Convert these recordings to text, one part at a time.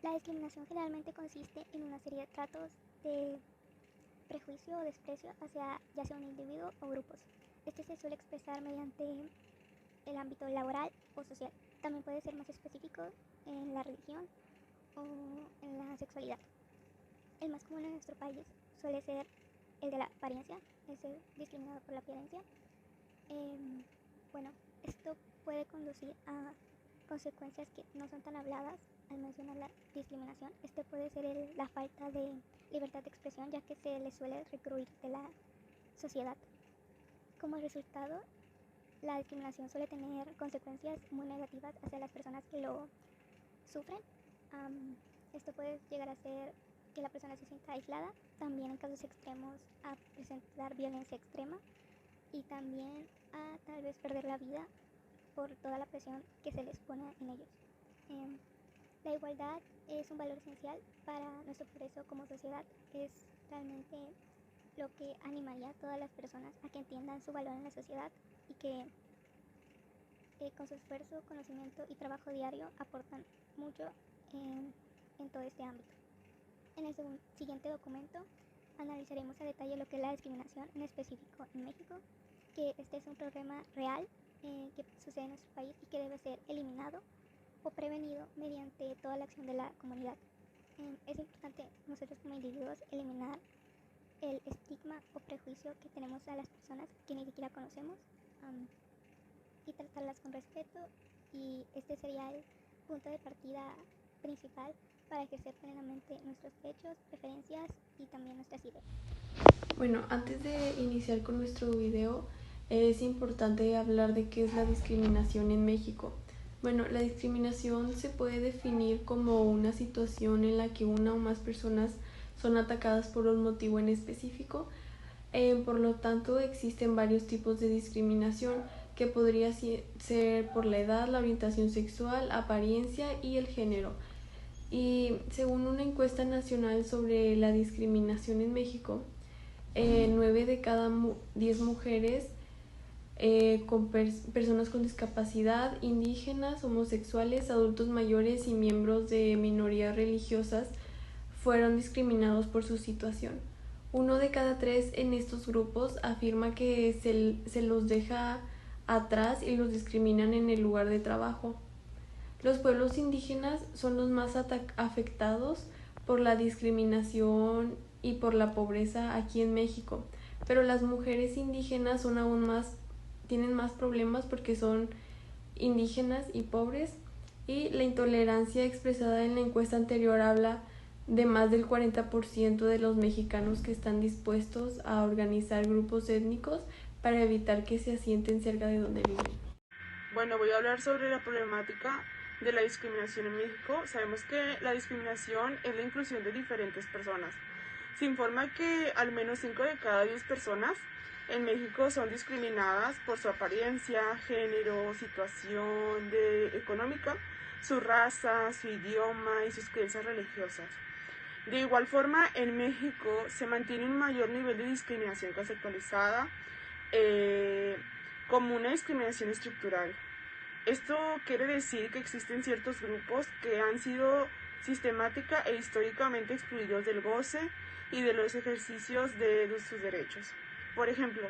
La discriminación generalmente consiste en una serie de tratos de prejuicio o desprecio hacia ya sea un individuo o grupos. Este se suele expresar mediante el ámbito laboral o social. También puede ser más específico en la religión o en la sexualidad. El más común en nuestro país suele ser el de la apariencia, el ser discriminado por la apariencia. Bueno, esto puede conducir a consecuencias que no son tan habladas al mencionar la discriminación. Este puede ser la falta de libertad de expresión, ya que se le suele recluir de la sociedad. Como resultado, la discriminación suele tener consecuencias muy negativas hacia las personas que lo sufren. Esto puede llegar a ser que la persona se sienta aislada, también en casos extremos a presentar violencia extrema y también a tal vez perder la vida por toda la presión que se les pone en ellos. La igualdad es un valor esencial para nuestro progreso como sociedad. Es realmente lo que animaría a todas las personas a que entiendan su valor en la sociedad y que con su esfuerzo, conocimiento y trabajo diario aportan mucho en todo este ámbito. En el siguiente documento analizaremos a detalle lo que es la discriminación en específico en México, que este es un problema real que sucede en nuestro país y que debe ser eliminado o prevenido mediante toda la acción de la comunidad. Es importante nosotros como individuos eliminar el estigma o prejuicio que tenemos a las personas que ni siquiera conocemos y tratarlas con respeto, y este sería el punto de partida principal para ejercer plenamente nuestros derechos, preferencias y también nuestras ideas. Bueno, antes de iniciar con nuestro video, es importante hablar de qué es la discriminación en México. Bueno, la discriminación se puede definir como una situación en la que una o más personas son atacadas por un motivo en específico. Por lo tanto, existen varios tipos de discriminación que podría ser por la edad, la orientación sexual, apariencia y el género. Y según una encuesta nacional sobre la discriminación en México, 9 de cada 10 mujeres con personas con discapacidad, indígenas, homosexuales, adultos mayores y miembros de minorías religiosas fueron discriminados por su situación. 1 de cada 3 en estos grupos afirma que se los deja atrás y los discriminan en el lugar de trabajo. Los pueblos indígenas son los más afectados por la discriminación y por la pobreza aquí en México, pero las mujeres indígenas son tienen más problemas porque son indígenas y pobres, y la intolerancia expresada en la encuesta anterior habla de más del 40% de los mexicanos que están dispuestos a organizar grupos étnicos para evitar que se asienten cerca de donde viven. Bueno, voy a hablar sobre la problemática de la discriminación en México. Sabemos que la discriminación es la inclusión de diferentes personas. Se informa que al menos 5 de cada 10 personas en México son discriminadas por su apariencia, género, situación económica, su raza, su idioma y sus creencias religiosas. De igual forma, en México se mantiene un mayor nivel de discriminación conceptualizada como una discriminación estructural. Esto quiere decir que existen ciertos grupos que han sido sistemática e históricamente excluidos del goce y de los ejercicios de sus derechos. Por ejemplo,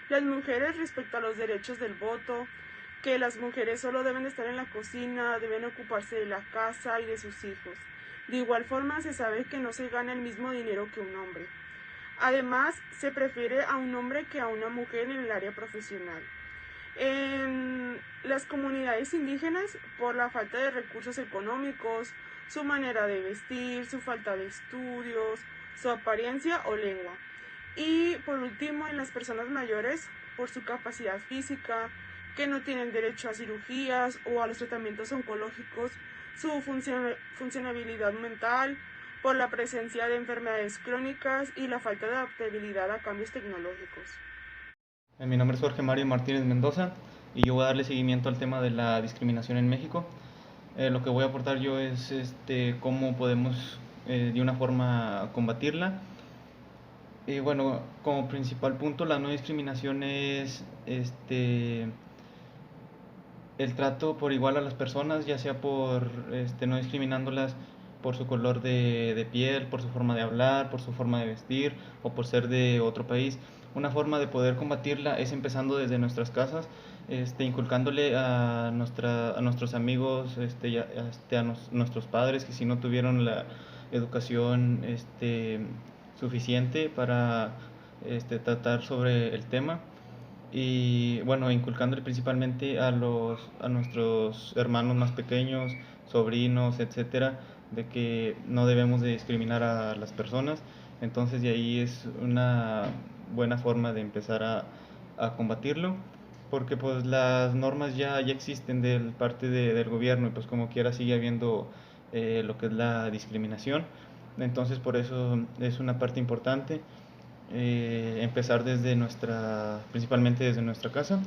las mujeres respecto a los derechos del voto, que las mujeres solo deben estar en la cocina, deben ocuparse de la casa y de sus hijos. De igual forma, se sabe que no se gana el mismo dinero que un hombre. Además, se prefiere a un hombre que a una mujer en el área profesional. En las comunidades indígenas, por la falta de recursos económicos, su manera de vestir, su falta de estudios, su apariencia o lengua. Y por último, en las personas mayores, por su capacidad física, que no tienen derecho a cirugías o a los tratamientos oncológicos, su funcionabilidad mental, por la presencia de enfermedades crónicas y la falta de adaptabilidad a cambios tecnológicos. Mi nombre es Jorge Mario Martínez Mendoza y yo voy a darle seguimiento al tema de la discriminación en México. Lo que voy a aportar yo es cómo podemos de una forma combatirla. Bueno, como principal punto, la no discriminación es el trato por igual a las personas, ya sea por no discriminándolas por su color de piel, por su forma de hablar, por su forma de vestir o por ser de otro país. Una forma de poder combatirla es empezando desde nuestras casas, inculcándole a nuestros amigos, nuestros padres que si no tuvieron la educación suficiente para tratar sobre el tema. Y bueno, inculcándole principalmente a nuestros hermanos más pequeños, sobrinos, etcétera, de que no debemos de discriminar a las personas. Entonces de ahí es una buena forma de empezar a combatirlo, porque pues las normas ya existen del parte del gobierno y pues como quiera sigue habiendo lo que es la discriminación. Entonces por eso es una parte importante empezar principalmente desde nuestra casa.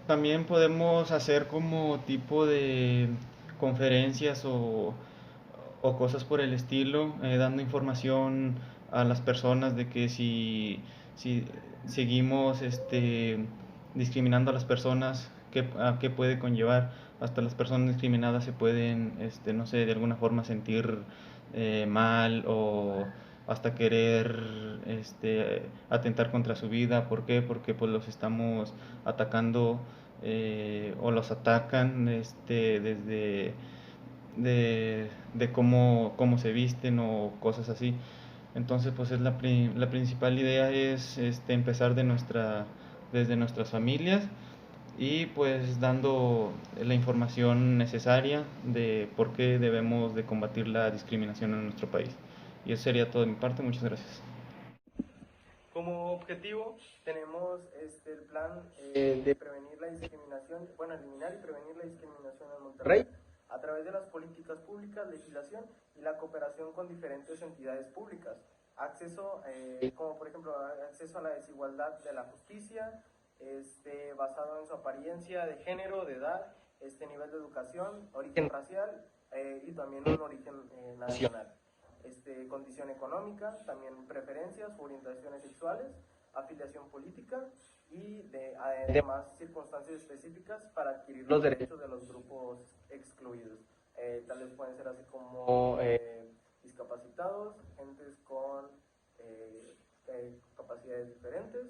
También podemos hacer como tipo de conferencias o cosas por el estilo, dando información a las personas de que si seguimos discriminando a las personas, a qué puede conllevar. Hasta las personas discriminadas se pueden, no sé, de alguna forma sentir mal o hasta querer atentar contra su vida. ¿Por qué? Porque pues los estamos atacando o los atacan desde de cómo se visten o cosas así. Entonces pues es la principal idea es empezar desde nuestras familias y pues dando la información necesaria de por qué debemos de combatir la discriminación en nuestro país. Y eso sería todo de mi parte, muchas gracias. Como objetivo tenemos el plan de prevenir la discriminación, bueno, eliminar y prevenir la discriminación en Monterrey a través de las políticas públicas, legislación y la cooperación con diferentes entidades públicas. Acceso, como por ejemplo, acceso a la desigualdad de la justicia, basado en su apariencia de género, de edad, nivel de educación, origen racial y también un origen nacional. Condición económica, también preferencias o orientaciones sexuales, afiliación política y demás circunstancias específicas para adquirir los derechos de los grupos excluidos. Tal vez pueden ser así como discapacitados, gentes con capacidades diferentes,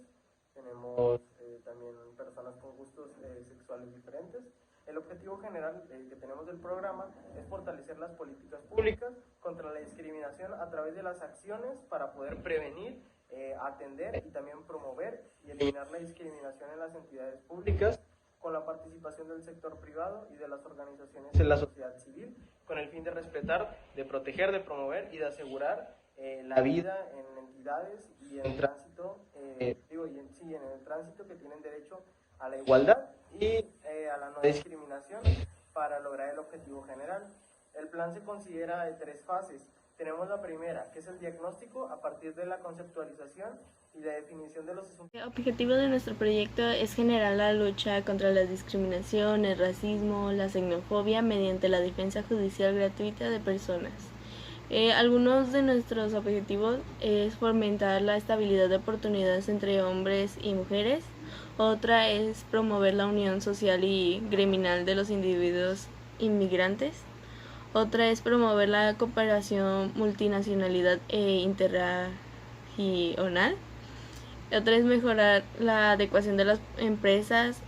tenemos también personas con gustos sexuales diferentes. El objetivo general que tenemos del programa es fortalecer las políticas públicas contra la discriminación a través de las acciones para poder prevenir, atender y también promover y eliminar la discriminación en las entidades públicas con la participación del sector privado y de las organizaciones de la sociedad civil con el fin de respetar, de proteger, de promover y de asegurar la vida en entidades y en tránsito, en el tránsito que tienen derecho a la igualdad y a la no discriminación para lograr el objetivo general. El plan se considera de 3 fases. Tenemos la primera, que es el diagnóstico a partir de la conceptualización y la definición de los asuntos. El objetivo de nuestro proyecto es generar la lucha contra la discriminación, el racismo, la xenofobia mediante la defensa judicial gratuita de personas. Algunos de nuestros objetivos es fomentar la estabilidad de oportunidades entre hombres y mujeres. Otra es promover la unión social y gremial de los individuos inmigrantes. Otra es promover la cooperación, multinacionalidad e interregional. Otra es mejorar la adecuación de las empresas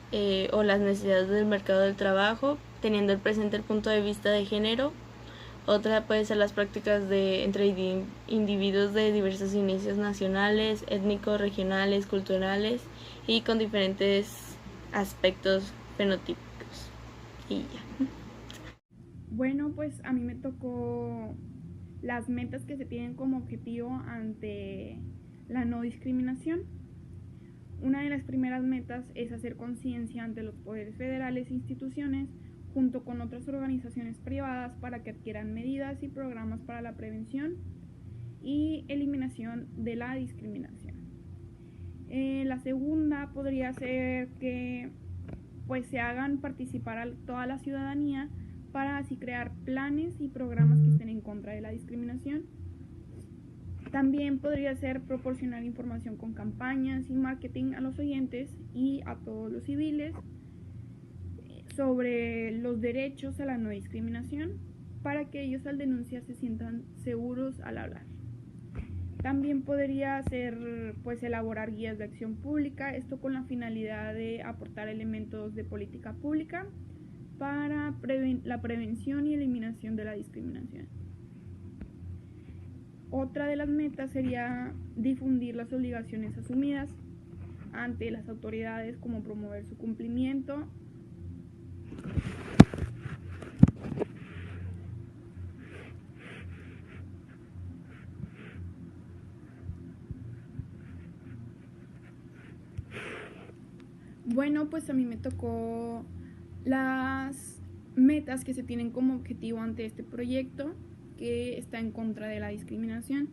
o las necesidades del mercado del trabajo, teniendo presente el punto de vista de género. Otra puede ser las prácticas entre individuos de diversos inicios nacionales, étnicos, regionales, culturales y con diferentes aspectos fenotípicos. Y ya. Bueno, pues a mí me tocó las metas que se tienen como objetivo ante la no discriminación. Una de las primeras metas es hacer conciencia ante los poderes federales e instituciones junto con otras organizaciones privadas para que adquieran medidas y programas para la prevención y eliminación de la discriminación. La segunda podría ser que pues se hagan participar a toda la ciudadanía para así crear planes y programas que estén en contra de la discriminación. También podría ser proporcionar información con campañas y marketing a los oyentes y a todos los civiles sobre los derechos a la no discriminación para que ellos al denunciar se sientan seguros al hablar. También podría ser pues elaborar guías de acción pública, esto con la finalidad de aportar elementos de política pública para la prevención y eliminación de la discriminación. Otra de las metas sería difundir las obligaciones asumidas ante las autoridades, como promover su cumplimiento. Bueno, pues a mí me tocó las metas que se tienen como objetivo ante este proyecto que está en contra de la discriminación.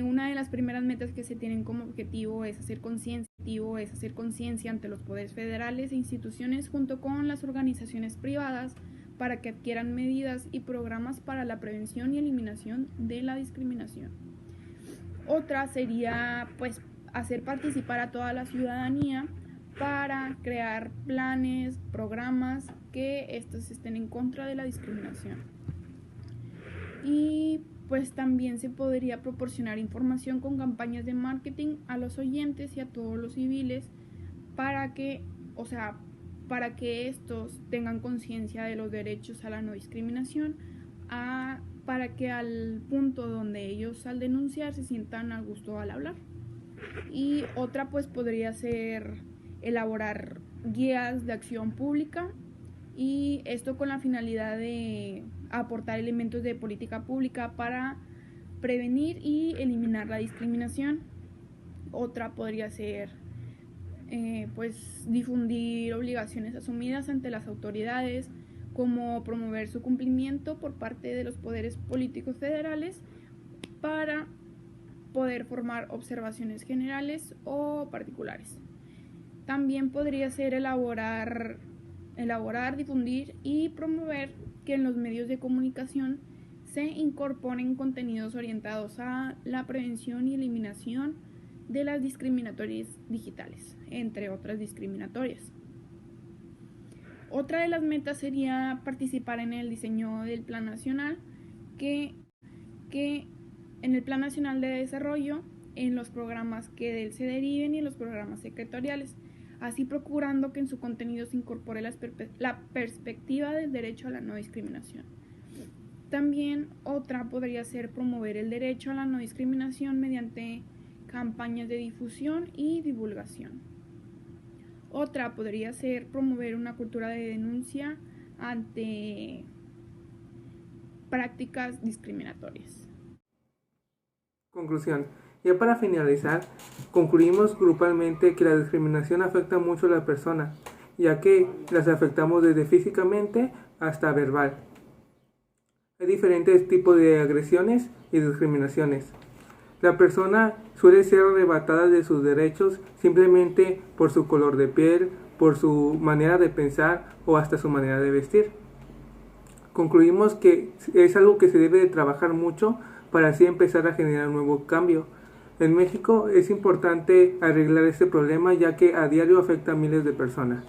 Una de las primeras metas que se tienen como objetivo es hacer conciencia ante los poderes federales e instituciones junto con las organizaciones privadas para que adquieran medidas y programas para la prevención y eliminación de la discriminación. Otra sería pues hacer participar a toda la ciudadanía para crear planes, programas que estos estén en contra de la discriminación. Y pues también se podría proporcionar información con campañas de marketing a los oyentes y a todos los civiles para que estos tengan conciencia de los derechos a la no discriminación, para que al punto donde ellos al denunciar se sientan a gusto al hablar. Y otra pues podría ser elaborar guías de acción pública, y esto con la finalidad de aportar elementos de política pública para prevenir y eliminar la discriminación. Otra podría ser pues difundir obligaciones asumidas ante las autoridades, como promover su cumplimiento por parte de los poderes políticos federales para poder formar observaciones generales o particulares. También podría ser elaborar, difundir y promover que en los medios de comunicación se incorporen contenidos orientados a la prevención y eliminación de las discriminatorias digitales, entre otras discriminatorias. Otra de las metas sería participar en el diseño del Plan Nacional, que en el Plan Nacional de Desarrollo, en los programas que de él se deriven y en los programas sectoriales, así procurando que en su contenido se incorpore la perspectiva del derecho a la no discriminación. También otra podría ser promover el derecho a la no discriminación mediante campañas de difusión y divulgación. Otra podría ser promover una cultura de denuncia ante prácticas discriminatorias. Conclusión. Ya para finalizar, concluimos grupalmente que la discriminación afecta mucho a la persona, ya que las afectamos desde físicamente hasta verbal. Hay diferentes tipos de agresiones y discriminaciones. La persona suele ser arrebatada de sus derechos simplemente por su color de piel, por su manera de pensar o hasta su manera de vestir. Concluimos que es algo que se debe de trabajar mucho para así empezar a generar un nuevo cambio. En México es importante arreglar este problema, ya que a diario afecta a miles de personas.